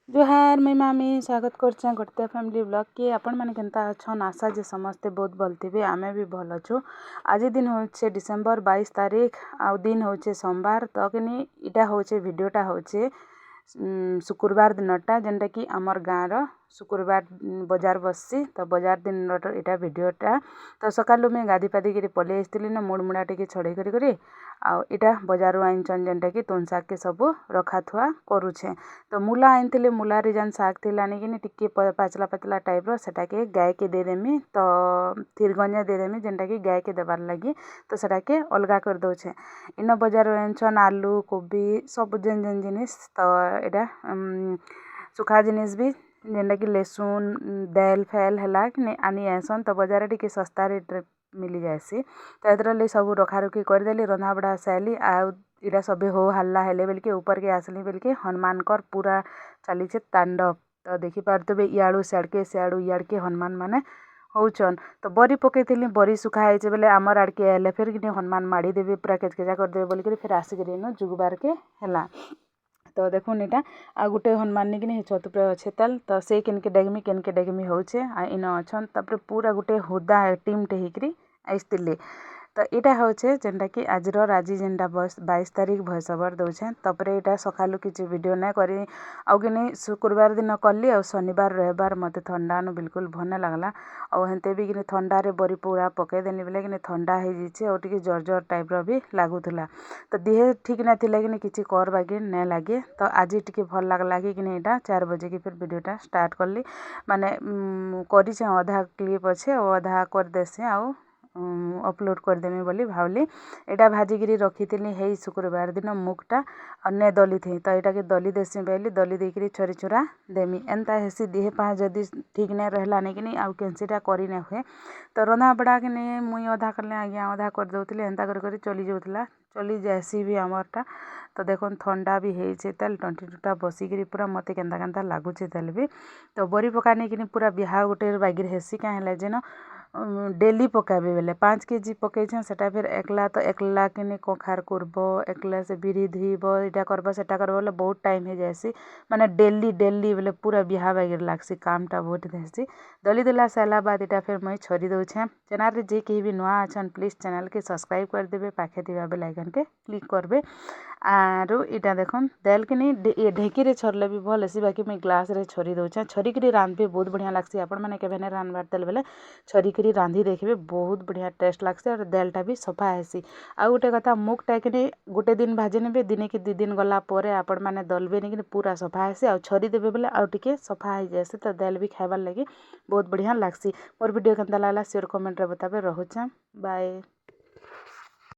जोहार मैं मामी स्वागत करछे गड़तिया फैमिली ब्लॉग की आपण मैंने केनता अच्छन आशा जे समस्ते बहुत भल थे आमे भी भल अच्छु। आज दिन होचे डिसेम्बर 22 तारीख आ दिन होचे सोमवार तो कि इटा होचे वीडियोटा होचे शुक्रवार दिनटा जेनटा कि आमर गाँव शुक्रवार बजार बससी तो बजार दिन इटा वीडियोटा तो सकालू मैं गाधी पाधी कर पलि आसती ना मुड़ मुड़ा टे छड़े करी आईटा बजार आईचन जेनटा कि तुन शाग के सब रखा थुआ करुछे। तो मूला आनी मूलार जेन शाग थी आनिकी टिके पाचला पाचला टाइप रोटा के गाय के देदेमी तो थिरगंजा देदेमी जेनटा कि गाय के देवार लगी तो सेटा के अलगा कर दौचे। इन बजार आनछन आलू कोबी सब जेन जेन जिनिस तो एटा सुखा जिनिस भी जेनटा कि लेसुन दाल फैल है कि आनी आसन तो बजार टी सस्ता रेट मिली जाएसी तो ये सब रखा रुखी करदेली रंधा बढ़ा साइली इटा सब हो हल्ला हेले बेल के ऊपर के आसली बेल के हनुमान कर पूरा चली तांडव तो देखी पारे इयाड़ू सियाड़के सियाड़ू इयाड़के हनुमान माने होचन। तो बरी पकईली बरी सुखाई बेले आमर आड़के आए फिर कि हनुमान माड़ी देवी पूरा केचकेचा करदेवे बोलिक फिर आसिक जुगबार के है। तो देखुन इटा आ गुटे हनुमान निकि छत पर अच्छे ताल तो से केनके डेगमी होचे इन अच्छन तापर पूरा गुटे हुदा टीम टे हिकरी आइसतिले। तो यहाँ होचे जेनटा कि आज जेनटा 22 तारीख भॉइस ओवर दौचे तपर यहाँ सकालू किसी वीडियो ना करी आगे शुक्रवार दिन कली आ शनिवार रविवार मत थंडा बिल्कुल भल नहीं लगला और हेंते भी कि थंडारे बरी पूरा पकईदेली बेले कि थंडा हो जाइए और टी जर जर टाइप भी लगुला तो देह ठीक ना कि किसी कर बागी नहीं लगे। तो आज टी भल लगला कि यहाँ 4 बजे की फिर वीडियोटा स्टार्ट कली माने कर अधा क्लिप अच्छे और अधा करदेसी आउ अपलोड करदेमी बोली भावली। एटा भाजिकी रखी है शुक्रवार दिन मुगटा अन्य दली थी तो यहाँ के दली देसी बेली दली देकर छोरी चुरा देमी एंता हेसी देह पा जदि ठीक नहीं रहला नहीं कि आउ कैंसीटा करी ना हुए तो रंधा बड़ा कि नहीं मुई अधा कले आज्ञा अधा कर दौली एंता कर चली जाऊला चली जासी भी आमरटा। तो देखो थंडा भी होचे तेल टंटी टूटा बसिकी पूरा मत केन्ता लगुचे तेल भी तो बरी पकानी कि पूरा बिहा गोटे बागिर हेसी क्या जेन डेली पकाबे बेले 5 केजी पकईछे सेटा फिर एकला तो एकला कि कखार करब एकला से बिरी धुईब इटा करब सेटा करब बोले बहुत टाइम हो जाएसी माने डेली डेली बोले पूरा बिहा बागिर लागसी कामटा बहुत देसी दली देला सारा बाद इटा फिर मुई छोड़ी दौछे। चैनल जे कहीं भी नुआ अच्छन प्लीज चैनल के सब्सक्राइब कर देबे पाखे थी बेल आइकन के क्लिक करबे आरो इटा देखन दाल कि नहीं ढेकी रे छरले भी भल हेसी बाकी मुई ग्लास रे छोड़ी दौछे छोड़िकी रांधबे बहुत बढ़िया लागसी आपण मैंने केबे नहीं रांधबार तेल बेले छोड़िकी रांधि देखिए बहुत बढ़िया टेस्ट लागसी और दालटा भी सफा हेसी। आ गोटे कथा मुगटा कि गोटे दिन भाजी ने दिने कि 2 दिन गला आपण मैंने दलबे नहीं कि पूरा सफा हेसी आ छड़ी देबे बोले आउ टिके सफा हो जाएसी तो दाल भी खाइबार लगी बहुत बढ़िया लागसी। मोर वीडियो केनता लागला शेयर कमेंट रे बताबे रहुछे बाय।